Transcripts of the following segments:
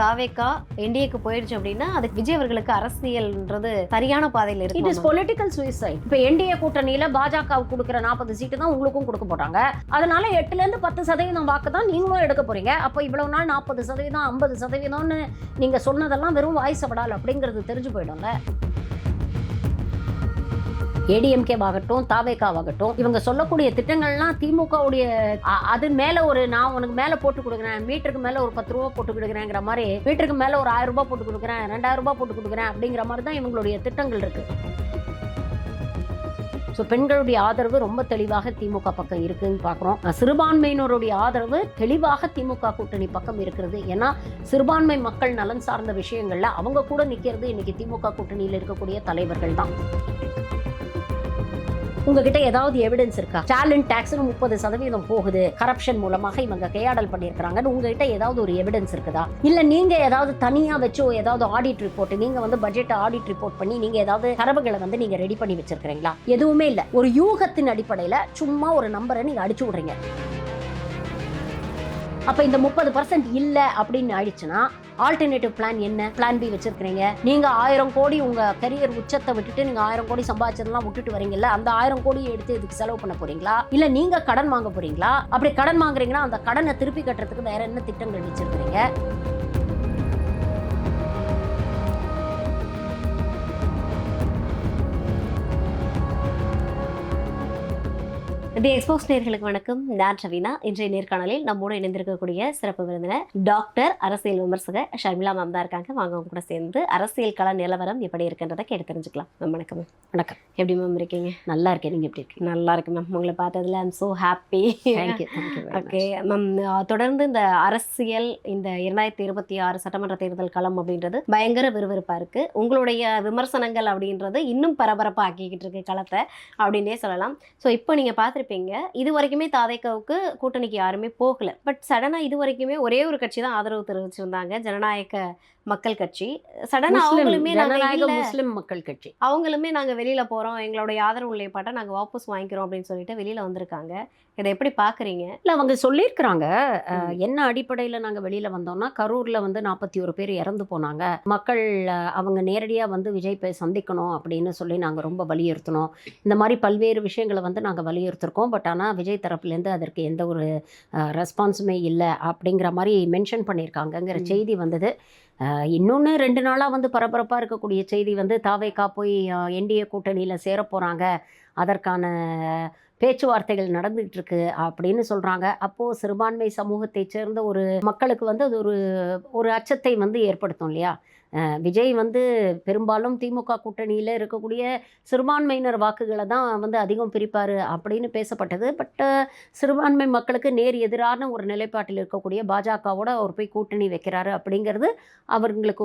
தாவேக்கா என்டிஏக்கு போயிடுச்சு அப்படின்னா அதுக்கு விஜய் அவர்களுக்கு அரசியல்ன்றது சரியான பாதையில் இருக்கு. It is political suicide. இப்போ என்டிஏ கூட்டணியில பாஜகவுக்கு கொடுக்குற 40 சீட்டு தான் உங்களுக்கும் கொடுக்க போறாங்க. அதனால 8% 10% வாக்கு தான் நீங்களும் எடுக்க போறீங்க. அப்போ இவ்வளவு நாள் 40%, 50%ன்னு நீங்க சொன்னதெல்லாம் வெறும் வாய்ஸபடால் அப்படிங்கிறது தெரிஞ்சு போயிடும்ல. ஏடிஎம்கேவாகட்டும் தாவேக்காவாகட்டும் இவங்க சொல்லக்கூடிய திட்டங்கள்லாம் திமுகவுடைய அது மேல நான் உனக்கு மேல போட்டு கொடுக்குறேன், மீட்டருக்கு மேல ஒரு 10 ரூபா போட்டு கொடுக்குறேங்கிற மாதிரி, மீட்டருக்கு மேல ஒரு 1000 ரூபாய் போட்டு கொடுக்குறேன், 2000 ரூபாய் போட்டு கொடுக்குறேன் அப்படிங்கிற மாதிரி தான் இவங்களுடைய திட்டங்கள் இருக்கு. ஸோ பெண்களுடைய ஆதரவு ரொம்ப தெளிவாக திமுக பக்கம் இருக்குன்னு பார்க்குறோம். சிறுபான்மையினருடைய ஆதரவு தெளிவாக திமுக கூட்டணி பக்கம் இருக்கிறது. ஏன்னா சிறுபான்மை மக்கள் நலன் சார்ந்த விஷயங்கள்ல அவங்க கூட நிற்கிறது இன்னைக்கு திமுக கூட்டணியில் இருக்கக்கூடிய தலைவர்கள் தான். உங்ககிட்ட ஏதாவது எவிடன்ஸ் இருக்கா? டேலண்ட் டாக்ஸ்னு 30% போகுது, கரப்ஷன் மூலமாக இவங்க கையாடல் பண்ணியிருக்கிறாங்கன்னு உங்ககிட்ட ஏதாவது ஒரு எவிடன்ஸ் இருக்குதா? இல்ல நீங்க ஏதாவது தனியா வச்சு ஏதாவது ஆடிட் ரிப்போர்ட், நீங்க பட்ஜெட் ஆடிட் ரிப்போர்ட் பண்ணி நீங்க ஏதாவது தரவுகளை நீங்க ரெடி பண்ணி வச்சிருக்கீங்களா? எதுவுமே இல்ல. ஒரு யூகத்தின் அடிப்படையில சும்மா ஒரு நம்பரை நீங்க அடிச்சு விடுறீங்க. அப்ப இந்த 30% இல்ல அப்படின்னு ஆயிடுச்சுன்னா ஆல்டர்னேட்டிவ் பிளான் என்ன? பிளான் பி வச்சிருக்கீங்க. நீங்க 1000 கோடி உங்க கரியர் உச்சத்தை விட்டுட்டு நீங்க 1000 கோடி சம்பாதிச்சதெல்லாம் விட்டுட்டு வரீங்கல்ல, அந்த 1000 கோடியை எடுத்து இதுக்கு செலவு பண்ண போறீங்களா? இல்ல நீங்க கடன் வாங்க போறீங்களா? அப்படி கடன் வாங்குறீங்கன்னா அந்த கடனை திருப்பி கட்டுறதுக்கு வேற என்ன திட்டங்கள் வச்சிருக்கீங்க? தி எக்ஸ்போஸ் நேயர்களுக்கு வணக்கம். நான் ரவீனா. இன்றைய நேர்காணலில் நம்மோடு இணைந்திருக்கக்கூடிய சிறப்பு விருந்தினர் டாக்டர், அரசியல் விமர்சகர் ஷர்மிளா மேம் தான் இருக்காங்க. வாங்க அவங்க கூட சேர்ந்து அரசியல் கள நிலவரம் எப்படி இருக்குன்றதை கேட்டு தெரிஞ்சுக்கலாம். மேம் வணக்கம். மேம் வணக்கம். எப்படி மேம் இருக்கீங்க? நல்லா இருக்கேன். நீங்க எப்படி இருக்கீங்க? நல்லா இருக்கு மேம். உங்களை பார்த்ததுல I'm so happy. Thank you. Okay ma'am, தொடர்ந்து இந்த அரசியல், இந்த 2026 சட்டமன்ற தேர்தல் களம் அப்படின்றது பயங்கர விறுவிறுப்பாக இருக்கு. உங்களுடைய விமர்சனங்கள் அப்படின்றது இன்னும் பரபரப்பாக ஆக்கிக்கிட்டு இருக்கு களத்தை அப்படின்னே சொல்லலாம். ஸோ இப்போ நீங்கள் பார்த்துருப்பீங்க, இது வரைக்குமே தாவேக்காவுக்கு கூட்டணிக்கு யாருமே போகல. பட் சடனா இது வரைக்குமே ஒரே ஒரு கட்சி தான் ஆதரவு தெரிவிச்சிருந்தாங்க, ஜனநாயக மக்கள் கட்சி. சடனா அவங்களுமே முஸ்லிம் மக்கள் கட்சி அவங்களுமே நாங்க வெளியில போறோம், எங்களுடைய ஆதரவு நிலைப்பாட்டை நாங்க வாபஸ் வாங்கிக்கிறோம் அப்படின்னு சொல்லிட்டு வெளியில வந்திருக்காங்க. இதை எப்படி பாக்குறீங்க? இல்ல அவங்க சொல்லியிருக்கிறாங்க. என்ன அடிப்படையில் நாங்கள் வெளியில வந்தோம்னா, கரூர்ல 41 பேர் இறந்து போனாங்க. மக்கள் அவங்க நேரடியா விஜய் போய் சந்திக்கணும் அப்படின்னு சொல்லி நாங்க ரொம்ப வலியுறுத்தினோம். இந்த மாதிரி பல்வேறு விஷயங்களை நாங்க வலியுறுத்திருக்கோம். பட் ஆனா விஜய் தரப்புலேருந்து அதற்கு எந்த ஒரு ரெஸ்பான்ஸுமே இல்லை அப்படிங்கிற மாதிரி மென்ஷன் பண்ணியிருக்காங்கங்கிற செய்தி வந்தது. இன்னொன்று 2 நாளாக பரபரப்பாக இருக்கக்கூடிய செய்தி தாவேக்கா போய் என்டிஏ கூட்டணியில் சேர போகிறாங்க, அதற்கான பேச்சுவார்த்தைகள் நடந்துகிட்டு இருக்கு அப்படின்னு சொல்கிறாங்க. அப்போது சிறுபான்மை சமூகத்தை சேர்ந்த ஒரு மக்களுக்கு அது ஒரு அச்சத்தை ஏற்படுத்தும் இல்லையா? விஜய் பெரும்பாலும் திமுக கூட்டணியில் இருக்கக்கூடிய சிறுபான்மையினர் வாக்குகளை தான் அதிகம் பிரிப்பார் அப்படின்னு பேசப்பட்டது. பட் சிறுபான்மை மக்களுக்கு நேர் எதிரான ஒரு நிலைப்பாட்டில் இருக்கக்கூடிய பாஜகவோட அவர் போய் கூட்டணி வைக்கிறாரு அப்படிங்கிறது அவங்களுக்கு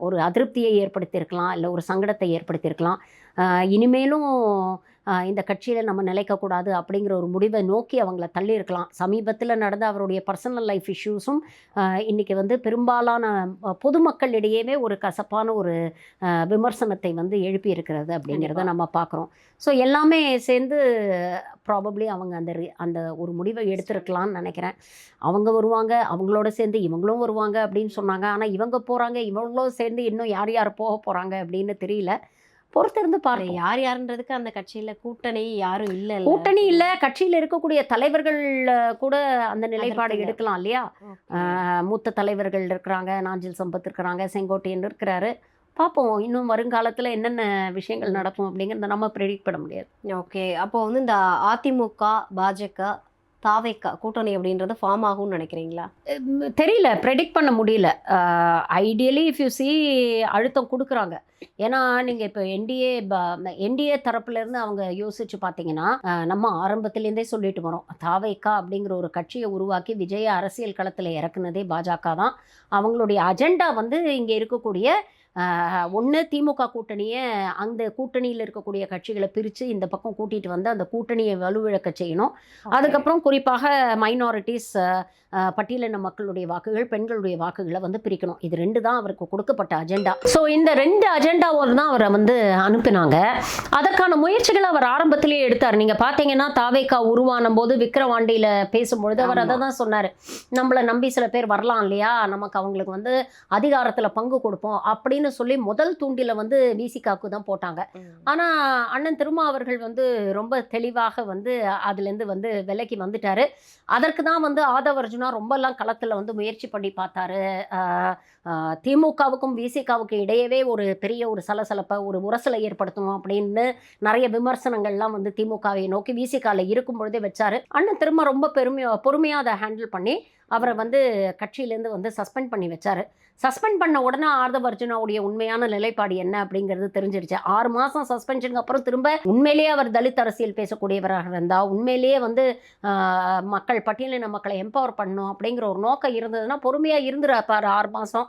ஒரு அதிருப்தியை ஏற்படுத்தியிருக்கலாம், இல்லை ஒரு சங்கடத்தை ஏற்படுத்தியிருக்கலாம். இனிமேலும் இந்த கட்சியில் நம்ம நிலைக்கக்கூடாது அப்படிங்கிற ஒரு முடிவை நோக்கி அவங்கள தள்ளியிருக்கலாம். சமீபத்தில் நடந்த அவருடைய பர்சனல் லைஃப் இஷ்யூஸும் இன்றைக்கி பெரும்பாலான பொதுமக்களிடையே ஒரு கசப்பான ஒரு விமர்சனத்தை எழுப்பி இருக்கிறது அப்படிங்கிறத நம்ம பார்க்குறோம். ஸோ எல்லாமே சேர்ந்து ப்ராபப்ளி அவங்க அந்த ஒரு முடிவை எடுத்திருக்கலான்னு நினைக்கிறேன். அவங்க வருவாங்க, அவங்களோட சேர்ந்து இவங்களும் வருவாங்க அப்படின்னு சொன்னாங்க. ஆனால் இவங்க போகிறாங்க, இவங்களும் சேர்ந்து இன்னும் யார் யார் போக போகிறாங்க அப்படின்னு தெரியல. பொறுத்திருந்து பாருங்க. யார் யாருன்றதுக்கு அந்த கட்சியில கூட்டணி யாரும் இல்லை, கூட்டணி இல்லை. கட்சியில் இருக்கக்கூடிய தலைவர்கள் கூட அந்த நிலைப்பாடு எடுக்கலாம் இல்லையா? மூத்த தலைவர்கள் இருக்கிறாங்க, நாஞ்சில் சம்பத் இருக்கிறாங்க, செங்கோட்டையன் இருக்கிறாரு. பார்ப்போம் இன்னும் வருங்காலத்தில் என்னென்ன விஷயங்கள் நடக்கும் அப்படிங்கிறத நம்ம ப்ரெடிக்ட் பண்ண முடியாது. ஓகே, அப்போ இந்த அதிமுக, பாஜக, தாவேக்கா கூட்டணி அப்படின்றது ஃபார்ம் ஆகும்னு நினைக்கிறீங்களா? தெரியல, ப்ரெடிக்ட் பண்ண முடியல. ஐடியலி இஃப் யூ சி அழுத்தம் கொடுக்குறாங்க. ஏன்னா நீங்கள் இப்போ என்டிஏ தரப்புலேருந்து அவங்க யோசிச்சு பார்த்தீங்கன்னா, நம்ம ஆரம்பத்துலேருந்தே சொல்லிட்டு வரோம், தாவேக்கா அப்படிங்கிற ஒரு கட்சியை உருவாக்கி விஜய அரசியல் களத்தில் இறக்குனதே பாஜக தான். அவங்களுடைய அஜெண்டா இங்கே இருக்கக்கூடிய ஒன்று திமுக கூட்டணியை அந்த கூட்டணியில் இருக்கக்கூடிய கட்சிகளை பிரித்து இந்த பக்கம் கூட்டிகிட்டு வந்து அந்த கூட்டணியை வலுவிழக்க செய்யணும். அதுக்கப்புறம் குறிப்பாக மைனாரிட்டிஸ், பட்டியலின மக்களுடைய வாக்குகள், பெண்களுடைய வாக்குகளை வந்து பிரிக்கணும். இது 2 தான் அவருக்கு கொடுக்கப்பட்ட அஜெண்டா. ஸோ இந்த 2 அஜெண்டாவோடு தான் அவரை வந்து அனுப்பினாங்க. அதற்கான முயற்சிகளை அவர் ஆரம்பத்திலேயே எடுத்தார். நீங்கள் பார்த்தீங்கன்னா தாவேகா உருவான போது விக்கிரவாண்டியில் பேசும்பொழுது அவர் அதை தான் சொன்னார். நம்மளை நம்பி சில பேர் வரலாம் இல்லையா, நமக்கு அவங்களுக்கு வந்து அதிகாரத்தில் பங்கு கொடுப்போம் அப்படின்னு சொல்லி முதல் தூண்டில வந்து விசிகாவுக்கு தான் போட்டாங்க. ஆனால் அண்ணன் திருமா அவர்கள் வந்து ரொம்ப தெளிவாக வந்து அதுலேருந்து வந்து விலைக்கு வந்துட்டாரு. அதற்கு தான் வந்து ஆதவ அர்ஜுனா ரொம்பலாம் களத்தில் வந்து முயற்சி பண்ணி பார்த்தாரு. திமுகவுக்கும் விசிகாவுக்கும் இடையவே ஒரு பெரிய ஒரு சலசலப்பை, ஒரு உரசலை ஏற்படுத்தணும் அப்படின்னு நிறைய விமர்சனங்கள்லாம் வந்து திமுகவை நோக்கி விசிகாவில் இருக்கும் பொழுதே வச்சாரு. அண்ணன் திரும்ப ரொம்ப பொறுமையாக அதை ஹேண்டில் பண்ணி அவரை வந்து கட்சியிலேருந்து வந்து சஸ்பெண்ட் பண்ணி வச்சாரு. சஸ்பெண்ட் பண்ண உடனே ஆதவ அர்ஜுனாவுடைய உண்மையான நிலைப்பாடு என்ன அப்படிங்கிறது தெரிஞ்சிருச்சு. 6 மாதம் சஸ்பென்ஷனுக்கு அப்புறம் திரும்ப உண்மையிலேயே அவர் தலித் அரசியல் பேசக்கூடியவராக இருந்தால், உண்மையிலேயே வந்து மக்கள் பட்டியலின மக்களை எம்பவர் பண்ணணும் அப்படிங்கிற ஒரு நோக்கம் இருந்ததுன்னா பொறுமையாக இருந்துருப்பார் 6 மாதம்.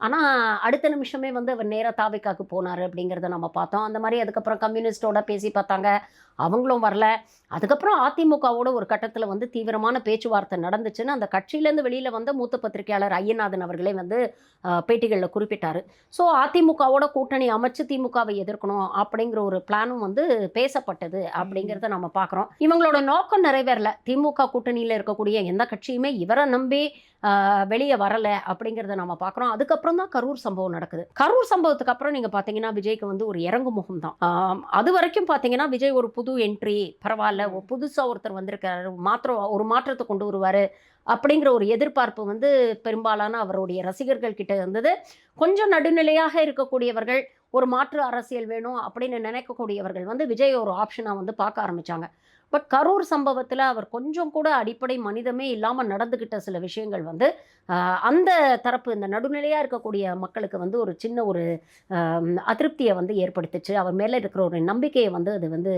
ஆனால் அடுத்த நிமிஷமே வந்து அவர் நேராக தாவேகாவுக்கு போனார் அப்படிங்கிறத நம்ம பார்த்தோம். அந்த மாதிரி அதுக்கப்புறம் கம்யூனிஸ்டோட பேசி பார்த்தாங்க, அவங்களும் வரல. அதுக்கப்புறம் அதிமுகவோட ஒரு கட்டத்தில் வந்து தீவிரமான பேச்சுவார்த்தை நடந்துச்சுன்னு அந்த கட்சியிலேருந்து வெளியில் வந்த மூத்த பத்திரிகையாளர் ஐயநாதன் அவர்களே வந்து பேட்டிகளில் குறிப்பிட்டார். ஸோ அதிமுகவோட கூட்டணி அமைச்சு திமுகவை எதிர்க்கணும் அப்படிங்கிற ஒரு பிளானும் வந்து பேசப்பட்டது அப்படிங்கிறத நம்ம பார்க்குறோம். இவங்களோட நோக்கம் நிறைவேறல. திமுக கூட்டணியில் இருக்கக்கூடிய எந்த கட்சியுமே இவரை நம்பி வெளியே வரலை அப்படிங்கிறத நம்ம பார்க்குறோம். அதுக்கப்புறம் தான் கரூர் சம்பவம் நடக்குது. கரூர் சம்பவத்துக்கு அப்புறம் நீங்கள் பார்த்தீங்கன்னா விஜய்க்கு வந்து ஒரு இறங்கு முகம் தான். அது வரைக்கும் பார்த்தீங்கன்னா விஜய் ஒரு புது என்ட்ரி, பரவாயில்ல, புதுசாக ஒருத்தர் வந்திருக்காரு, ஒரு மாற்றத்தை கொண்டு வருவார் அப்படிங்கிற ஒரு எதிர்பார்ப்பு வந்து பெரும்பாலான அவருடைய ரசிகர்கள் கிட்ட இருந்தது. கொஞ்சம் நடுநிலையாக இருக்கக்கூடியவர்கள், ஒரு மாற்று அரசியல் வேணும் அப்படின்னு நினைக்கக்கூடியவர்கள் வந்து விஜய் ஒரு ஆப்ஷனாக வந்து பார்க்க ஆரம்பித்தாங்க. பட் கரூர் சம்பவத்தில் அவர் கொஞ்சம் கூட அடிப்படை மனிதமே இல்லாமல் நடந்துக்கிட்ட சில விஷயங்கள் வந்து அந்த தரப்பு, இந்த நடுநிலையாக இருக்கக்கூடிய மக்களுக்கு வந்து ஒரு சின்ன ஒரு அதிருப்தியை வந்து ஏற்படுத்துச்சு. அவர் மேலே இருக்கிற ஒரு நம்பிக்கையை வந்து அது வந்து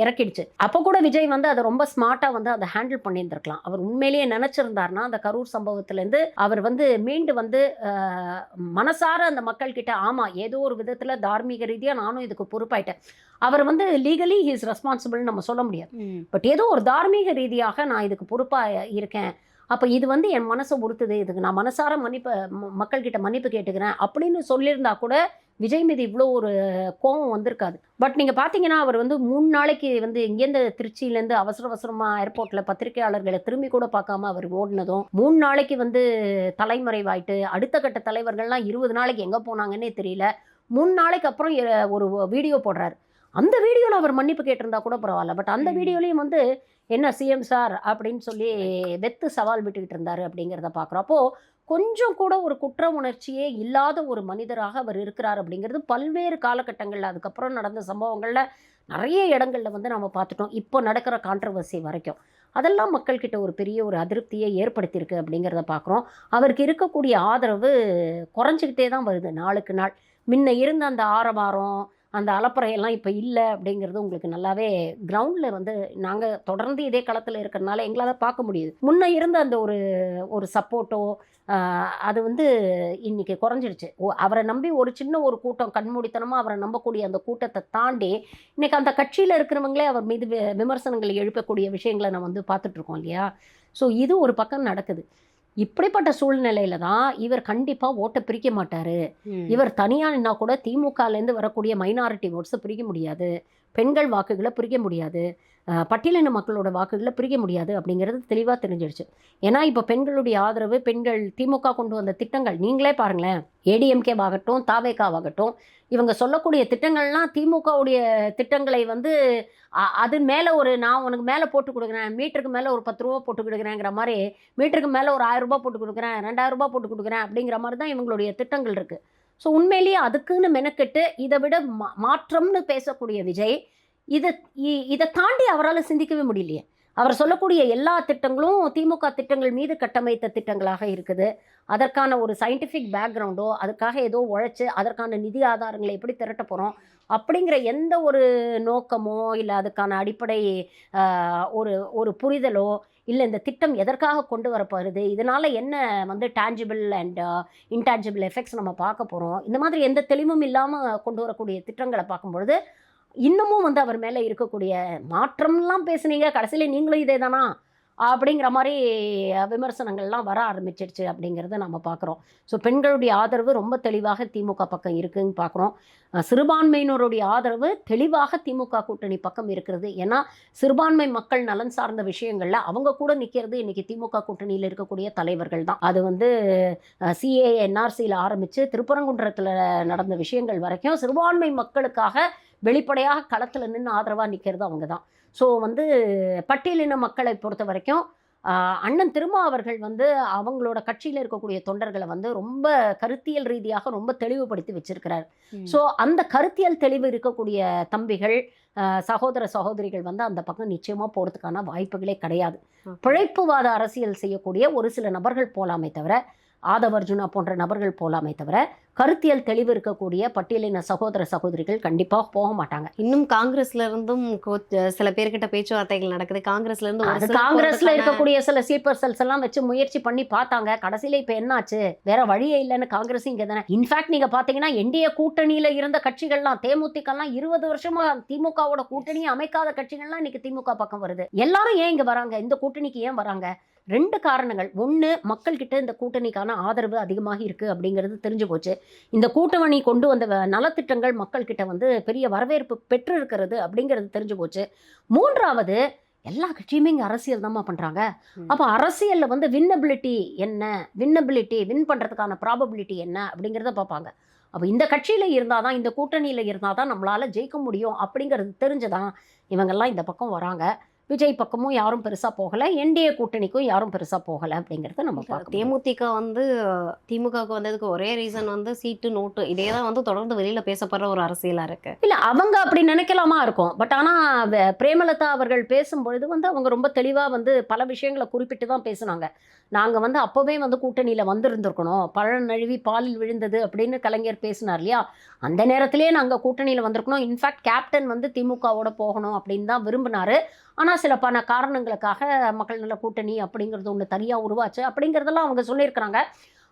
இறக்கிடுச்சு. அப்போ கூட விஜய் வந்து அதை ரொம்ப ஸ்மார்ட்டாக வந்து அதை ஹேண்டில் பண்ணியிருந்திருக்கலாம். அவர் உண்மையிலேயே நினச்சிருந்தாருன்னா அந்த கரூர் சம்பவத்திலேருந்து அவர் வந்து மீண்டு வந்து மனசார அந்த மக்கள்கிட்ட ஆமாம், ஏதோ ஒரு விதத்தில் தார்மீக ரீதியாக நானும் இதுக்கு பொறுப்பாயிட்டேன், அவர் வந்து லீகலி ஹி இஸ் ரெஸ்பான்சிபிள் நம்ம சொல்ல முடியாது. பட் ஏதோ ஒரு தார்மீக ரீதியாக நான் இதுக்கு பொறுப்பாக இருக்கேன், அப்போ இது வந்து என் மனசை உறுத்துது, இதுக்கு நான் மனசார மக்கள்கிட்ட மன்னிப்பு கேட்டுக்கிறேன் அப்படின்னு சொல்லியிருந்தா கூட விஜய் மீது இவ்வளோ ஒரு கோபம் வந்திருக்காது. பட் நீங்கள் பார்த்தீங்கன்னா அவர் வந்து 3 நாளைக்கு வந்து இங்கேருந்து திருச்சியிலேருந்து அவசரமாக ஏர்போர்ட்டில் பத்திரிகையாளர்களை திரும்பி கூட பார்க்காம அவர் ஓடினதும், 3 நாளைக்கு வந்து தலைமறைவாயிட்டு அடுத்த கட்ட தலைவர்கள்லாம் 20 நாளைக்கு எங்கே போனாங்கன்னே தெரியல. 3 நாளைக்கு அப்புறம் ஒரு வீடியோ போடுறாரு. அந்த வீடியோவில் அவர் மன்னிப்பு கேட்டிருந்தா கூட பரவாயில்ல. பட் அந்த வீடியோலையும் வந்து என்ன சிஎம் சார் அப்படின்னு சொல்லி வெத்து சவால் விட்டுக்கிட்டு இருந்தார் அப்படிங்கிறத பார்க்குறோம். அப்போது கொஞ்சம் கூட ஒரு குற்ற உணர்ச்சியே இல்லாத ஒரு மனிதராக அவர் இருக்கிறார் அப்படிங்கிறது பல்வேறு காலகட்டங்களில் அதுக்கப்புறம் நடந்த சம்பவங்களில் நிறைய இடங்களில் வந்து நம்ம பார்த்துட்டோம். இப்போ நடக்கிற கான்ட்ரவர்சி வரைக்கும் அதெல்லாம் மக்கள்கிட்ட ஒரு பெரிய ஒரு அதிருப்தியை ஏற்படுத்தியிருக்கு அப்படிங்கிறத பார்க்குறோம். அவருக்கு இருக்கக்கூடிய ஆதரவு குறைஞ்சிக்கிட்டே தான் வருது நாளுக்கு நாள். முன்ன இருந்த அந்த ஆரவாரம், அந்த அலப்பறையெல்லாம் இப்போ இல்லை அப்படிங்கிறது உங்களுக்கு நல்லாவே கிரவுண்டில் வந்து நாங்கள் தொடர்ந்து இதே களத்தில் இருக்கிறதுனால எங்களால் பார்க்க முடியுது. முன்ன இருந்த அந்த ஒரு சப்போர்ட்டோ அது வந்து இன்றைக்கி குறைஞ்சிடுச்சு. அவரை நம்பி ஒரு சின்ன ஒரு கூட்டம் கண்மூடித்தனமாக அவரை நம்பக்கூடிய அந்த கூட்டத்தை தாண்டி இன்றைக்கி அந்த கட்சியில் இருக்கிறவங்களே அவர் மீது விமர்சனங்களை எழுப்பக்கூடிய விஷயங்களை நம்ம வந்து பார்த்துட்ருக்கோம் இல்லையா. ஸோ இது ஒரு பக்கம் நடக்குது. இப்படிப்பட்ட சூழ்நிலையில தான் இவர் கண்டிப்பாக ஓட்டை பிரிக்க மாட்டார். இவர் தனியாக நின்னா கூட திமுகலேருந்து வரக்கூடிய மைனாரிட்டி ஓட்ஸை பிரிக்க முடியாது, பெண்கள் வாக்குகளை பிரிக்க முடியாது, பட்டியலின மக்களோட வாக்குகளை பிரிக்க முடியாது அப்படிங்கிறது தெளிவாக தெரிஞ்சிடுச்சு. ஏன்னா இப்போ பெண்களுடைய ஆதரவு, பெண்கள் திமுக கொண்டு வந்த திட்டங்கள் நீங்களே பாருங்களேன், ஏடிஎம்கேவாகட்டும் தாவேகாவாகட்டும், இவங்க சொல்லக்கூடிய திட்டங்கள்லாம் திமுகவுடைய திட்டங்களை வந்து அது மேலே நான் உனக்கு மேலே போட்டு கொடுக்குறேன், மீட்டருக்கு மேலே ஒரு 10 ரூபா போட்டு கொடுக்குறேங்கிற மாதிரி, மீட்டருக்கு மேலே ஒரு 1000 ரூபா போட்டு கொடுக்குறேன், 2000 ரூபா போட்டு கொடுக்குறேன் அப்படிங்கிற மாதிரி தான் இவங்களுடைய திட்டங்கள் இருக்குது. ஸோ உண்மையிலேயே அதுக்குன்னு மெனக்கெட்டு இதை விட மாற்றம்னு பேசக்கூடிய விஜய் இதை தாண்டி அவரால் சிந்திக்கவே முடியலையே. அவர் சொல்லக்கூடிய எல்லா திட்டங்களும் திமுக திட்டங்கள் மீது கட்டமைத்த திட்டங்களாக இருக்குது. அதற்கான ஒரு சயின்டிஃபிக் பேக்ரவுண்டோ, அதுக்காக ஏதோ உழைச்சி அதற்கான நிதி ஆதாரங்களை எப்படி திரட்ட போகிறோம் அப்படிங்கிற எந்த ஒரு நோக்கமோ இல்லை அதுக்கான அடிப்படை ஒரு புரிதலோ இல்லை இந்த திட்டம் எதற்காக கொண்டு வரப்படுது, இதனால் என்ன வந்து டேஞ்சிபிள் அண்ட் இன்டான்ஜிபிள் எஃபெக்ட்ஸ் நம்ம பார்க்க போகிறோம், இந்த மாதிரி எந்த தெளிவும் இல்லாமல் கொண்டு வரக்கூடிய திட்டங்களை பார்க்கும்பொழுது இன்னமும் வந்து அவர் மேலே இருக்கக்கூடிய மாற்றம்லாம் பேசுனீங்க, கடைசியில் நீங்களும் இதே தானா அப்படிங்கிற மாதிரி விமர்சனங்கள்லாம் வர ஆரம்பிச்சிடுச்சு அப்படிங்கிறத நம்ம பார்க்குறோம். ஸோ பெண்களுடைய ஆதரவு ரொம்ப தெளிவாக திமுக பக்கம் இருக்குன்னு பார்க்குறோம். சிறுபான்மையினருடைய ஆதரவு தெளிவாக திமுக கூட்டணி பக்கம் இருக்கிறது. ஏன்னா சிறுபான்மை மக்கள் நலன் சார்ந்த விஷயங்களில் அவங்க கூட நிற்கிறது இன்றைக்கி திமுக கூட்டணியில் இருக்கக்கூடிய தலைவர்கள் தான். அது வந்து சிஏ என்ஆர்சியில் ஆரம்பித்து திருப்பரங்குன்றத்தில் நடந்த விஷயங்கள் வரைக்கும் சிறுபான்மை மக்களுக்காக வெளிப்படையாக களத்தில் நின்று ஆதரவாக நிற்கிறது அவங்க தான். ஸோ வந்து பட்டியலின மக்களை பொறுத்த வரைக்கும் அண்ணன் திருமா அவர்கள் வந்து அவங்களோட கட்சியில் இருக்கக்கூடிய தொண்டர்களை வந்து ரொம்ப கருத்தியல் ரீதியாக ரொம்ப தெளிவுபடுத்தி வச்சிருக்கிறார். ஸோ அந்த கருத்தியல் தெளிவு இருக்கக்கூடிய தம்பிகள் சகோதர சகோதரிகள் வந்து அந்த பக்கம் நிச்சயமாக போகிறதுக்கான வாய்ப்புகளே கிடையாது. பிழைப்புவாத அரசியல் செய்யக்கூடிய ஒரு சில நபர்கள் போலாமே தவிர, ஆதவர்ஜுனா போன்ற நபர்கள் போலாமே தவிர, கருத்தியல் தெளிவு இருக்கக்கூடிய பட்டியலின சகோதர சகோதரிகள் கண்டிப்பாக போக மாட்டாங்க. இன்னும் காங்கிரஸ்ல இருந்தும் சில பேர்கிட்ட பேச்சுவார்த்தைகள் நடக்குது. காங்கிரஸ்ல இருந்து காங்கிரஸ்ல இருக்கக்கூடிய சில ஸ்லீப்பர் செல்ஸ் எல்லாம் வச்சு முயற்சி பண்ணி பார்த்தாங்க. கடைசியில இப்ப என்னாச்சு, வேற வழியே இல்லைன்னு காங்கிரஸ் இங்க தானே. இன்ஃபேக்ட் நீங்க பாத்தீங்கன்னா என்டிஏ கூட்டணியில இருந்த கட்சிகள்லாம், தேமுதிக எல்லாம் 20 வருஷமா திமுகவோட கூட்டணியை அமைக்காத கட்சிகள்லாம் இன்னைக்கு திமுக பக்கம் வருது. எல்லாரும் ஏன் இங்க வராங்க, இந்த கூட்டணிக்கு ஏன் வராங்க? 2 காரணங்கள். ஒன்று, மக்கள்கிட்ட இந்த கூட்டணிக்கான ஆதரவு அதிகமாக இருக்குது அப்படிங்கிறது தெரிஞ்சு போச்சு. இந்த கூட்டணி கொண்டு வந்த நலத்திட்டங்கள் மக்கள்கிட்ட வந்து பெரிய வரவேற்பு பெற்று இருக்கிறது அப்படிங்கிறது தெரிஞ்சு போச்சு. 3வது, எல்லா கட்சியுமே இங்கே அரசியல் தான்மா பண்ணுறாங்க. அப்போ அரசியலில் வந்து வின்னபிலிட்டி என்ன, வின் பண்ணுறதுக்கான ப்ராபபிலிட்டி என்ன அப்படிங்கிறத பார்ப்பாங்க. அப்போ இந்த கட்சியில் இருந்தால் தான், இந்த கூட்டணியில் இருந்தால் தான் நம்மளால் ஜெயிக்க முடியும் அப்படிங்கிறது தெரிஞ்சுதான் இவங்கெல்லாம் இந்த பக்கம் வராங்க. விஜய் பக்கமும் யாரும் பெருசாக போகலை, என்டிஏ கூட்டணிக்கும் யாரும் பெருசாக போகலை அப்படிங்கிறத நம்ம பார்க்கலாம். தேமுதிக வந்து திமுகவுக்கு வந்ததுக்கு ஒரே ரீசன் வந்து சீட்டு நோட்டு, இதே தான் வந்து தொடர்ந்து வெளியில் பேசப்படுற ஒரு அரசியலாக இருக்கு. இல்லை, அவங்க அப்படி நினைக்கலாமா இருக்கும். பட் ஆனால் பிரேமலதா அவர்கள் பேசும்பொழுது வந்து அவங்க ரொம்ப தெளிவாக வந்து பல விஷயங்களை குறிப்பிட்டு தான் பேசுனாங்க. நாங்கள் வந்து அப்போவே வந்து கூட்டணியில் வந்திருந்துருக்கணும், பழம் நழுவி பாலில் விழுந்தது அப்படின்னு கலைஞர் பேசினார் இல்லையா, அந்த நேரத்திலே நாங்கள் கூட்டணியில் வந்திருக்கணும். இன்ஃபேக்ட் கேப்டன் வந்து திமுகவோட போகணும் அப்படின்னு தான் விரும்பினார். ஆனால் சில பல காரணங்களுக்காக மக்கள் நல கூட்டணி அப்படிங்கிறது ஒன்று தனியாக உருவாச்சு அப்படிங்கிறதெல்லாம் அவங்க சொல்லியிருக்கிறாங்க.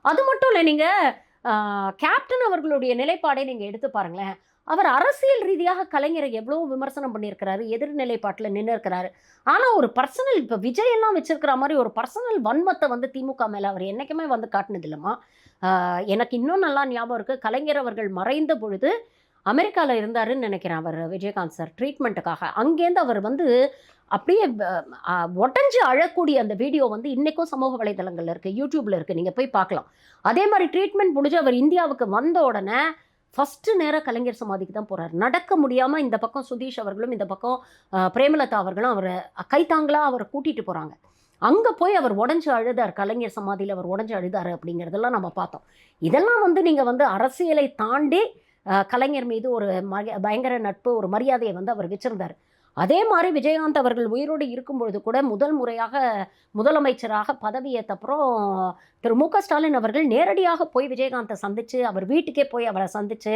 அது மட்டும் இல்லை, நீங்கள் கேப்டன் அவர்களுடைய நிலைப்பாடை நீங்கள் எடுத்து பாருங்களேன். அவர் அரசியல் ரீதியாக கலைஞரை எவ்வளோ விமர்சனம் பண்ணியிருக்கிறாரு, எதிர்நிலைப்பாட்டில் நின்று இருக்கிறாரு. ஆனால் ஒரு பர்சனல், இப்போ விஜயெல்லாம் வச்சிருக்கிற மாதிரி ஒரு பர்சனல் வன்மத்தை வந்து திமுக மேலே அவர் என்றைக்குமே வந்து காட்டினது இல்லைம்மா. எனக்கு இன்னும் நல்லா ஞாபகம் இருக்குது, கலைஞர் அவர்கள் மறைந்த பொழுது அமெரிக்காவில் இருந்தாருன்னு நினைக்கிறேன் அவர், விஜயகாந்த் சார் ட்ரீட்மெண்ட்டுக்காக. அங்கேருந்து அவர் வந்து அப்படியே உடஞ்சி அழக்கூடிய அந்த வீடியோ வந்து இன்றைக்கும் சமூக வலைதளங்களில் இருக்குது, யூடியூப்பில் இருக்குது, நீங்கள் போய் பார்க்கலாம். அதே மாதிரி ட்ரீட்மெண்ட் முடிஞ்சு அவர் இந்தியாவுக்கு வந்த உடனே ஃபஸ்ட்டு நேராக கலைஞர் சமாதிக்கு தான் போகிறார். நடக்க முடியாமல் இந்த பக்கம் சுதீஷ் அவர்களும் இந்த பக்கம் பிரேமலதா அவர்களும் அவரை கைத்தாங்களாக அவரை கூட்டிகிட்டு போகிறாங்க. அங்கே போய் அவர் உடஞ்சி அழுதார், கலைஞர் சமாதியில் அவர் உடஞ்சி அழுதார் அப்படிங்கிறதெல்லாம் நம்ம பார்த்தோம். இதெல்லாம் வந்து நீங்கள் வந்து அரசியலை தாண்டி கலைஞர் மீது ஒரு பயங்கர நட்பு, ஒரு மரியாதையை வந்து அவர் வச்சிருந்தார். அதே மாதிரி விஜயகாந்த் அவர்கள் உயிரோடு இருக்கும்பொழுது கூட முதல் முறையாக முதலமைச்சராக பதவியேற்றப்புறம் திரு மு க ஸ்டாலின் அவர்கள் நேரடியாக போய் விஜயகாந்தை சந்தித்து, அவர் வீட்டுக்கே போய் அவரை சந்தித்து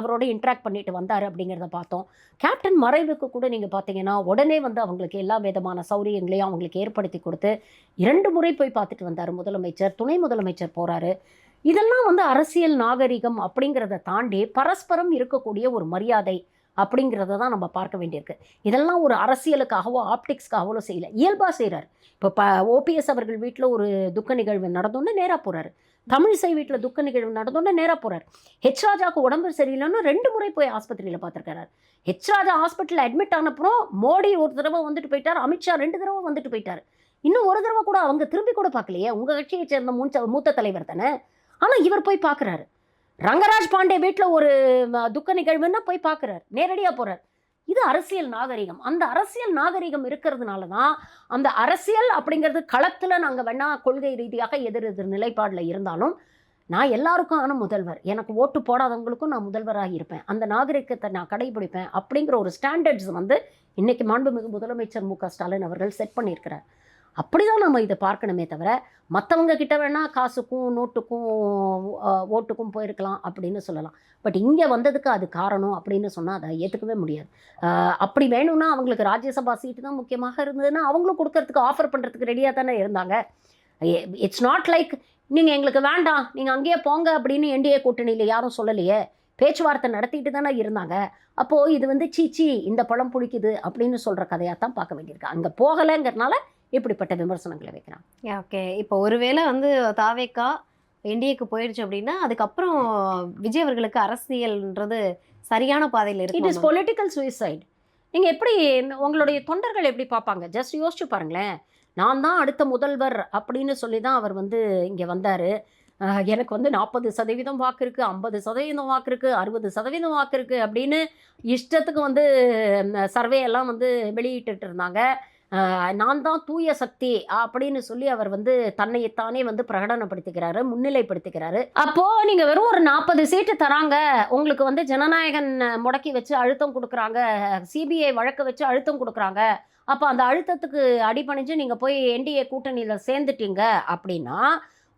அவரோட இன்ட்ராக்ட் பண்ணிட்டு வந்தார் அப்படிங்கிறத பார்த்தோம். கேப்டன் மறைவுக்கு கூட நீங்கள் பார்த்தீங்கன்னா உடனே வந்து அவங்களுக்கு எல்லா விதமான சௌரியங்களையும் அவங்களுக்கு ஏற்படுத்தி கொடுத்து 2 முறை போய் பார்த்துட்டு வந்தார் முதலமைச்சர், துணை முதலமைச்சர் போகிறாரு. இதெல்லாம் வந்து அரசியல் நாகரிகம் அப்படிங்கிறத தாண்டி பரஸ்பரம் இருக்கக்கூடிய ஒரு மரியாதை அப்படிங்கிறத தான் நம்ம பார்க்க வேண்டியிருக்கு. இதெல்லாம் ஒரு அரசியலுக்காகவோ ஆப்டிக்ஸ்க்காகவோ செய்யலை, இயல்பாக செய்கிறார். இப்போ ஓபிஎஸ் அவர்கள் வீட்டில் ஒரு துக்க நிகழ்வு நடந்தோன்னே நேராக போகிறாரு, தமிழிசை வீட்டில் துக்க நிகழ்வு நடந்தோன்னே நேராக போகிறார். ஹெச் ராஜாவுக்கு உடம்பு சரியில்லைன்னு 2 முறை போய் ஆஸ்பத்திரியில் பார்த்துருக்காரு. ஹெச் ராஜா ஹாஸ்பிட்டலில் அட்மிட் ஆனப்புறம் மோடி ஒரு தடவை வந்துட்டு போயிட்டார், அமித்ஷா 2 தடவை வந்துட்டு போயிட்டார். இன்னும் ஒரு தடவை கூட அவங்க திரும்பி கூட பார்க்கலையே, உங்கள் கட்சியை சேர்ந்த மூத்த தலைவர் தானே. ஆனால் இவர் போய் பார்க்குறாரு. ரங்கராஜ் பாண்டே வீட்டில் ஒரு துக்க நிகழ்வுன்னா போய் பார்க்குறாரு, நேரடியாக போகிறார். இது அரசியல் நாகரிகம். அந்த அரசியல் நாகரிகம் இருக்கிறதுனால தான் அந்த அரசியல் அப்படிங்கிறது களத்தில் நாங்கள் வேணால் கொள்கை ரீதியாக எதிர் நிலைப்பாடில் இருந்தாலும் நான் எல்லாருக்கும் ஆன முதல்வர், எனக்கு ஓட்டு போடாதவங்களுக்கும் நான் முதல்வராக இருப்பேன், அந்த நாகரிகத்தை நான் கடைபிடிப்பேன் அப்படிங்கிற ஒரு ஸ்டாண்டர்ட்ஸ் வந்து இன்றைக்கி மாண்புமிகு முதலமைச்சர் மு க ஸ்டாலின் அவர்கள் செட் பண்ணியிருக்கிறார். அப்படிதான் நம்ம இதை பார்க்கணுமே தவிர மற்றவங்க கிட்ட வேணால் காசுக்கும் நோட்டுக்கும் ஓட்டுக்கும் போயிருக்கலாம் அப்படின்னு சொல்லலாம். பட் இங்கே வந்ததுக்கு அது காரணம் அப்படின்னு சொன்னால் அதை ஏற்றுக்கவே முடியாது. அப்படி வேணும்னா அவங்களுக்கு ராஜ்யசபா சீட்டு தான் முக்கியமாக இருந்ததுன்னா அவங்களும் கொடுக்கறதுக்கு ஆஃபர் பண்ணுறதுக்கு ரெடியாக தானே இருந்தாங்க. இட்ஸ் நாட் லைக் நீங்கள் எங்களுக்கு வேண்டாம் நீங்கள் அங்கேயே போங்க அப்படின்னு என்டிஏ கூட்டணியில் யாரும் சொல்லலையே, பேச்சுவார்த்தை நடத்திட்டு தானே இருந்தாங்க. அப்போது இது வந்து சீச்சி இந்த பழம் புளிக்குது அப்படின்னு சொல்கிற கதையாக தான் பார்க்க வேண்டியிருக்கு. அங்கே போகலைங்கிறதுனால இப்படிப்பட்ட விமர்சனங்களை வைக்கிறாங்க. ஓகே, இப்போ ஒருவேளை வந்து தாவேக்கா என்டிஏக்கு போயிடுச்சு அப்படின்னா அதுக்கப்புறம் விஜய் அவர்களுக்கு அரசியல்ன்றது சரியான பாதையில் இட் இஸ் இருக்கு. Political suicide. நீங்கள் எப்படி உங்களுடைய தொண்டர்கள் எப்படி பார்ப்பாங்க? ஜஸ்ட் யோசிச்சு பாருங்களேன். நான் தான் அடுத்த முதல்வர் அப்படின்னு சொல்லி தான் அவர் வந்து இங்கே வந்தார். எனக்கு வந்து 40% வாக்கு இருக்குது, 50% வாக்கு இருக்குது, 60% வாக்கு இருக்குது அப்படின்னு இஷ்டத்துக்கு வந்து சர்வே எல்லாம் வந்து வெளியிட்டு இருந்தாங்க. நான் தான் தூய சக்தி அப்படின்னு சொல்லி அவர் வந்து தன்னைத்தானே வந்து பிரகடனப்படுத்திக்கிறாரு, முன்னிலைப்படுத்திக்கிறாரு. அப்போது நீங்கள் வெறும் ஒரு 40 சீட்டு தராங்க, உங்களுக்கு வந்து ஜனநாயகன் முடக்கி வச்சு அழுத்தம் கொடுக்குறாங்க, சிபிஐ வழக்கு வச்சு அழுத்தம் கொடுக்குறாங்க, அப்போ அந்த அழுத்தத்துக்கு அடிபணிஞ்சு நீங்கள் போய் என்டிஏ கூட்டணியில் சேர்ந்துட்டீங்க அப்படின்னா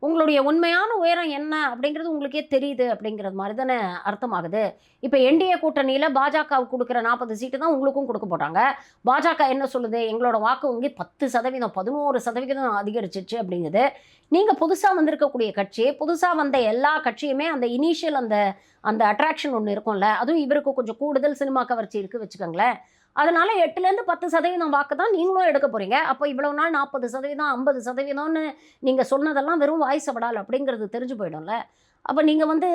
உங்களுடைய உண்மையான உயரம் என்ன அப்படிங்கிறது உங்களுக்கே தெரியுது அப்படிங்கிறது மாதிரி தானே அர்த்தமாகுது. இப்போ என்டிஏ கூட்டணியில் பாஜகவுக்கு கொடுக்குற 40 சீட்டு தான் உங்களுக்கும் கொடுக்க போகிறாங்க. பாஜக என்ன சொல்லுது? எங்களோட வாக்கு வங்கி 10%, 11% அதிகரிச்சிச்சு அப்படிங்குது. நீங்கள் புதுசாக வந்திருக்கக்கூடிய கட்சி, புதுசாக வந்த எல்லா கட்சியுமே அந்த இனிஷியல் அந்த அட்ராக்ஷன் ஒன்று இருக்கும்ல, அதுவும் இவருக்கு கொஞ்சம் கூடுதல் சினிமா கவர்ச்சி இருக்குது வச்சுக்கோங்களேன். அதனால் 8லேருந்து 10% வாக்கு தான் நீங்களும் எடுக்க போகிறீங்க. அப்போ இவ்வளோ நாள் 40%, 50%ன்னு நீங்கள் சொன்னதெல்லாம் வெறும் வாய்ஸ் படால் அப்படிங்கிறது தெரிஞ்சு போயிடும்ல. அப்போ நீங்கள் வந்து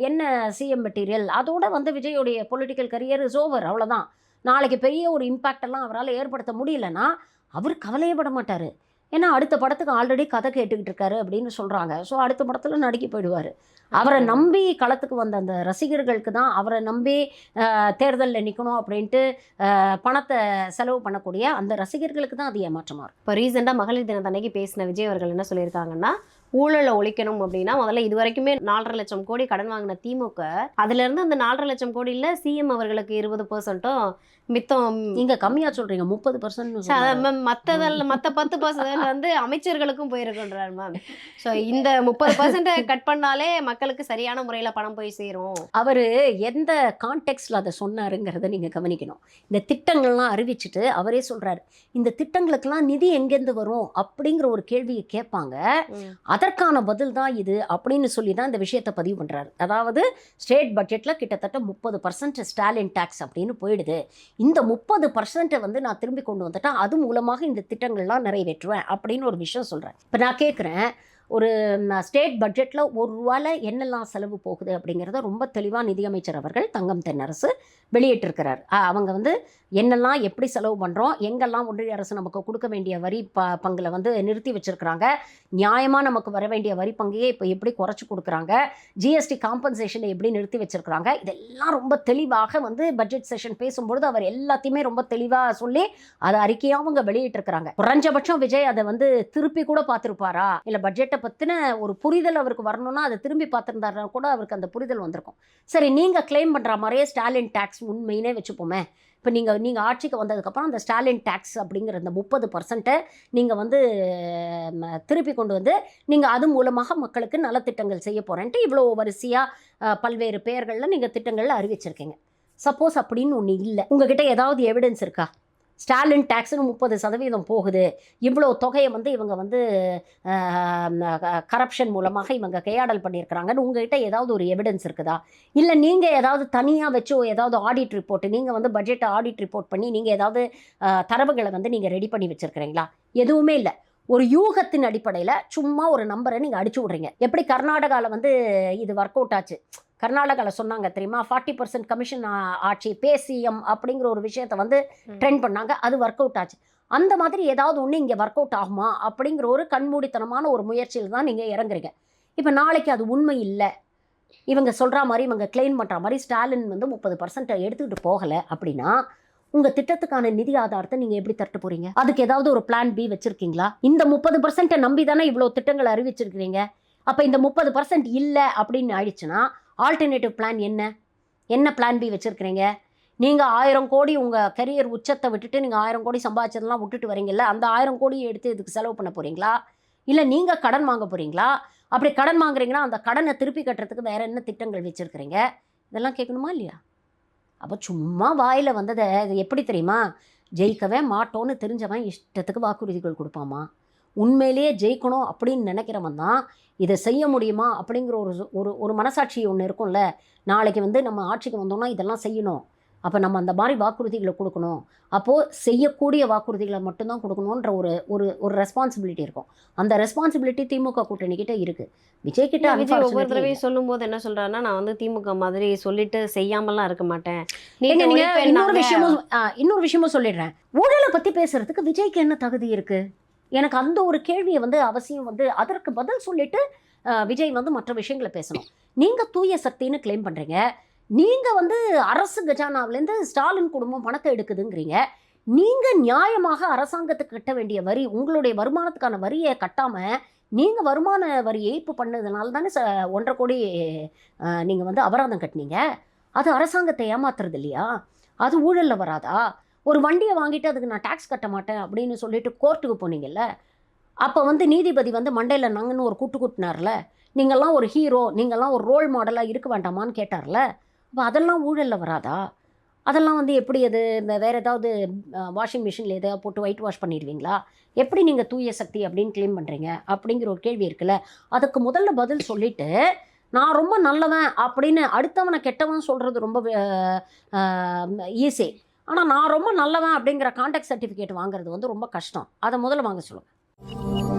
என்ன சிஎம் மெட்டீரியல்? அதோட வந்து விஜயோடைய பொலிட்டிக்கல் கரியர் இஸ் ஓவர், அவ்வளோதான். நாளைக்கு பெரிய ஒரு இம்பேக்டெல்லாம் அவரால் ஏற்படுத்த முடியலன்னா அவர் கவலையப்பட மாட்டார். ஏன்னா அடுத்த படத்துக்கு ஆல்ரெடி கதை கேட்டுக்கிட்டு இருக்காரு அப்படின்னு சொல்கிறாங்க. ஸோ அடுத்த படத்தில் நடிக்க போயிடுவார். அவரை நம்பி களத்துக்கு வந்த அந்த ரசிகர்களுக்கு தான், அவரை நம்பி தேர்தலில் நிற்கணும் அப்படின்ட்டு பணத்தை செலவு பண்ணக்கூடிய அந்த ரசிகர்களுக்கு தான் அது ஏமாற்றமாக இருக்கும். இப்போ ரீசெண்டாக மகளிர் தினத்தன்னைக்கு பேசின விஜய் அவர்கள் என்ன சொல்லியிருக்காங்கன்னா, ஊழலை ஒழிக்கணும் அப்படின்னா முதல்ல இது வரைக்குமே 4.5 லட்சம் கோடி கடன் வாங்கின திமுக, அதுலேருந்து அந்த 4.5 லட்சம் கோடியில் சிஎம் அவர்களுக்கு 20%, மித்தம் நீங்கள் கம்மியாக சொல்கிறீங்க, 30%. மற்ற 10% வந்து அமைச்சர்களுக்கும் போயிருக்குன்றார் மேம். ஸோ இந்த 30% கட் பண்ணாலே மக்களுக்கு சரியான முறையில் பணம் போய் சேரும். அவர் எந்த கான்டெக்ஸ்டில் அதை சொன்னாருங்கிறத நீங்கள் கவனிக்கணும். இந்த திட்டங்கள்லாம் அறிவிச்சிட்டு அவரே சொல்கிறாரு, இந்த திட்டங்களுக்கெல்லாம் நிதி எங்கேருந்து வரும் அப்படிங்கிற ஒரு கேள்வியை கேட்பாங்க. அதற்கான பதில் தான் இது அப்படின்னு சொல்லி தான் இந்த விஷயத்தை பதிவு பண்ணுறாரு. அதாவது ஸ்டேட் பட்ஜெட்டில் கிட்டத்தட்ட 30% ஸ்டாலின் டேக்ஸ் அப்படின்னு போயிடுது. இந்த 30% வந்து நான் திரும்பி கொண்டு வந்துட்டேன், அது மூலமாக இந்த திட்டங்கள்லாம் நிறைவேற்றுவேன் அப்படின்னு ஒரு விஷயம் சொல்கிறேன். இப்போ நான் கேட்குறேன், ஒரு ஸ்டேட் பட்ஜெட்டில் ₹1 என்னெல்லாம் செலவு போகுது அப்படிங்கிறத ரொம்ப தெளிவாக நிதியமைச்சர் அவர்கள் தங்கம் தென்னரசு வெளியிட்டிருக்கிறார். அவங்க வந்து என்னெல்லாம் எப்படி செலவு பண்ணுறோம், எங்கெல்லாம் ஒன்றிய அரசு நமக்கு கொடுக்க வேண்டிய வரி பங்கில் வந்து நிறுத்தி வச்சுருக்கிறாங்க, நியாயமாக நமக்கு வர வேண்டிய வரி பங்கையே இப்போ எப்படி குறைச்சி கொடுக்குறாங்க, ஜிஎஸ்டி காம்பன்சேஷனை எப்படி நிறுத்தி வச்சுருக்கிறாங்க, இதெல்லாம் ரொம்ப தெளிவாக வந்து பட்ஜெட் செஷன் பேசும்பொழுது அவர் எல்லாத்தையுமே ரொம்ப தெளிவாக சொல்லி அதை அறிக்கையாக அவங்க வெளியிட்டிருக்கிறாங்க. குறைஞ்சபட்சம் விஜய் அதை வந்து திருப்பி கூட பார்த்துருப்பாரா, இல்லை பட்ஜெட்டை பற்றின ஒரு புரிதல் அவருக்கு வரணும்னா அதை திரும்பி பார்த்துருந்தாருனா கூட அவருக்கு அந்த புரிதல் வந்திருக்கும். சரி, நீங்கள் கிளைம் பண்ணுற மாதிரியே ஸ்டாலின் டேக்ஸ் உண்மையினே வச்சுப்போமே. இப்போ நீங்கள் ஆட்சிக்கு வந்ததுக்கப்புறம் அந்த ஸ்டாலின் டேக்ஸ் அப்படிங்கிற அந்த 30% நீங்கள் வந்து திருப்பி கொண்டு வந்து நீங்கள் அது மூலமாக மக்களுக்கு நலத்திட்டங்கள் செய்ய போகிறேன்ட்டு இவ்வளோ வரிசையாக பல்வேறு பெயர்களில் நீங்கள் திட்டங்களில் அறிவிச்சிருக்கீங்க. சப்போஸ் அப்படின்னு ஒன்று இல்லை, உங்ககிட்ட ஏதாவது எவிடன்ஸ் இருக்கா? ஸ்டாலின் டேக்ஸ்னு 30% போகுது, இவ்வளோ தொகையை வந்து இவங்க வந்து கரப்ஷன் மூலமாக இவங்க கையாடல் பண்ணியிருக்கிறாங்கன்னு உங்கள்கிட்ட ஏதாவது ஒரு எவிடன்ஸ் இருக்குதா? இல்லை நீங்கள் ஏதாவது தனியாக வச்சு ஏதாவது ஆடிட் ரிப்போர்ட், நீங்கள் வந்து பட்ஜெட்டை ஆடிட் ரிப்போர்ட் பண்ணி நீங்கள் ஏதாவது தரவுகளை வந்து நீங்கள் ரெடி பண்ணி வச்சுருக்கிறீங்களா? எதுவுமே இல்லை. ஒரு யூகத்தின் அடிப்படையில் சும்மா ஒரு நம்பரை நீங்கள் அடிச்சு விட்றீங்க. எப்படி கர்நாடகாவில் வந்து இது ஒர்க் அவுட் ஆச்சு, கர்நாடகாவில் சொன்னாங்க தெரியுமா, 40% கமிஷன் ஆட்சி பேசிஎம் அப்படிங்கிற ஒரு விஷயத்தை வந்து ட்ரெண்ட் பண்ணாங்க, அது ஒர்க் அவுட் ஆச்சு. அந்த மாதிரி ஏதாவது ஒன்று இங்கே ஒர்க் அவுட் ஆகுமா அப்படிங்கிற ஒரு கண்மூடித்தனமான ஒரு முயற்சியில் தான் நீங்கள் இறங்குறீங்க. இப்போ நாளைக்கு அது உண்மை இல்லை, இவங்க சொல்கிற மாதிரி இவங்க கிளைம் பண்ணுற மாதிரி ஸ்டாலின் வந்து 30% எடுத்துக்கிட்டு போகலை அப்படின்னா உங்கள் திட்டத்துக்கான நிதி ஆதாரத்தை நீங்கள் எப்படி தட்டு போகிறீங்க? அதுக்கு ஏதாவது ஒரு பிளான் பி வச்சுருக்கீங்களா? இந்த 30% நம்பி தானே இவ்வளோ திட்டங்களை அறிவிச்சிருக்கிறீங்க. அப்போ இந்த 30% இல்லை அப்படின்னு ஆயிடுச்சுன்னா ஆல்டர்னேட்டிவ் பிளான் என்ன பிளான் பி வச்சுருக்கிறீங்க? நீங்கள் 1000 கோடி உங்கள் கரியர் உச்சத்தை விட்டுட்டு நீங்கள் 1000 கோடி சம்பாதிச்சதெல்லாம் விட்டுட்டு வரீங்கல்ல, அந்த 1000 கோடியை எடுத்து இதுக்கு செலவு பண்ண போகிறீங்களா? இல்லை நீங்கள் கடன் வாங்க போகிறீங்களா? அப்படி கடன் வாங்குறீங்கன்னா அந்த கடனை திருப்பி கட்டுறதுக்கு வேறு என்ன திட்டங்கள் வச்சுருக்கிறீங்க? இதெல்லாம் கேட்கணுமா இல்லையா? அப்போ சும்மா வாயில் வந்ததை இது எப்படி தெரியுமா, ஜெயிக்கவே மாட்டோன்னு தெரிஞ்சவன் இஷ்டத்துக்கு வாக்குறுதிகள் கொடுப்பாமா. உண்மையிலேயே ஜெயிக்கணும் அப்படின்னு நினைக்கிறவன் தான் இதை செய்ய முடியுமா அப்படிங்கிற ஒரு ஒரு ஒரு மனசாட்சி ஒன்று இருக்கும்ல. நாளைக்கு வந்து நம்ம ஆட்சிக்கு வந்தோம்னா இதெல்லாம் செய்யணும், அப்போ நம்ம அந்த மாதிரி வாக்குறுதிகளை கொடுக்கணும், அப்போது செய்யக்கூடிய வாக்குறுதிகளை மட்டும்தான் கொடுக்கணுன்ற ஒரு ஒரு ஒரு ரெஸ்பான்சிபிலிட்டி இருக்கும். அந்த ரெஸ்பான்சிபிலிட்டி திமுக கூட்டணிக்கிட்ட இருக்குது. விஜய் கிட்ட விஜய் ஒவ்வொரு unfortunately தடவையும் சொல்லும்போது என்ன சொல்றாருன்னா, நான் வந்து திமுக மாதிரி சொல்லிட்டு செய்யாமலாம் இருக்க மாட்டேன். ஏங்க, நீங்க நீங்க இன்னொரு ஒழிப்பேன்னாங்க. விஷயமும் சொல்லிடுறேன். ஊழலை பத்தி பேசுறதுக்கு விஜய்க்கு என்ன தகுதி இருக்கு? எனக்கு அந்த ஒரு கேள்வியை வந்து அவசியம் வந்து அதற்கு பதில் சொல்லிட்டு விஜய் வந்து மற்ற விஷயங்களை பேசணும். நீங்க தூய சக்தின்னு கிளைம் பண்றீங்க, நீங்க வந்து அரசு கஜானாவிலேருந்து ஸ்டாலின் குடும்பம் பணத்தை எடுக்குதுங்கிறீங்க. நீங்க நியாயமாக அரசாங்கத்துக்கு கட்ட வேண்டிய வரி, உங்களுடைய வருமானத்துக்கான வரியை கட்டாம நீங்க வருமான வரி ஏய்ப்பு பண்ணதுனால தானே 1.5 கோடி நீங்க வந்து அபராதம் கட்டினீங்க. அது அரசாங்கத்தை ஏமாத்துறது இல்லையா? அது ஊழல்ல வராதா? ஒரு வண்டியை வாங்கிட்டு அதுக்கு நான் டாக்ஸ் கட்ட மாட்டேன் அப்படின்னு சொல்லிட்டு கோர்ட்டுக்கு போனீங்கல்ல, அப்போ வந்து நீதிபதி வந்து மண்டையில் நங்கன்னு ஒரு கூட்டு கூட்டினார்ல, நீங்கள்லாம் ஒரு ஹீரோ, நீங்கள்லாம் ஒரு ரோல் மாடலாக இருக்க வேண்டாமான்னு கேட்டார்ல. அப்போ அதெல்லாம் ஊழல்ல வராதா? அதெல்லாம் வந்து எப்படி அது இந்த வேறு ஏதாவது வாஷிங் மிஷினில் எதாவது போட்டு ஒயிட் வாஷ் பண்ணிடுவீங்களா? எப்படி நீங்கள் தூய சக்தி அப்படின்னு கிளைம் பண்ணுறீங்க அப்படிங்கிற ஒரு கேள்வி இருக்குல்ல. அதுக்கு முதல்ல பதில் சொல்லிவிட்டு நான் ரொம்ப நல்லவன் அப்படின்னு அடுத்தவனை கெட்டவன் சொல்கிறது ரொம்ப ஈஸி. ஆனால் நான் ரொம்ப நல்லவன் அப்படிங்கிற கான்டாக்ட் சர்டிஃபிகேட் வாங்குறது வந்து ரொம்ப கஷ்டம். அதை முதல்ல வாங்க சொல்லுங்கள்.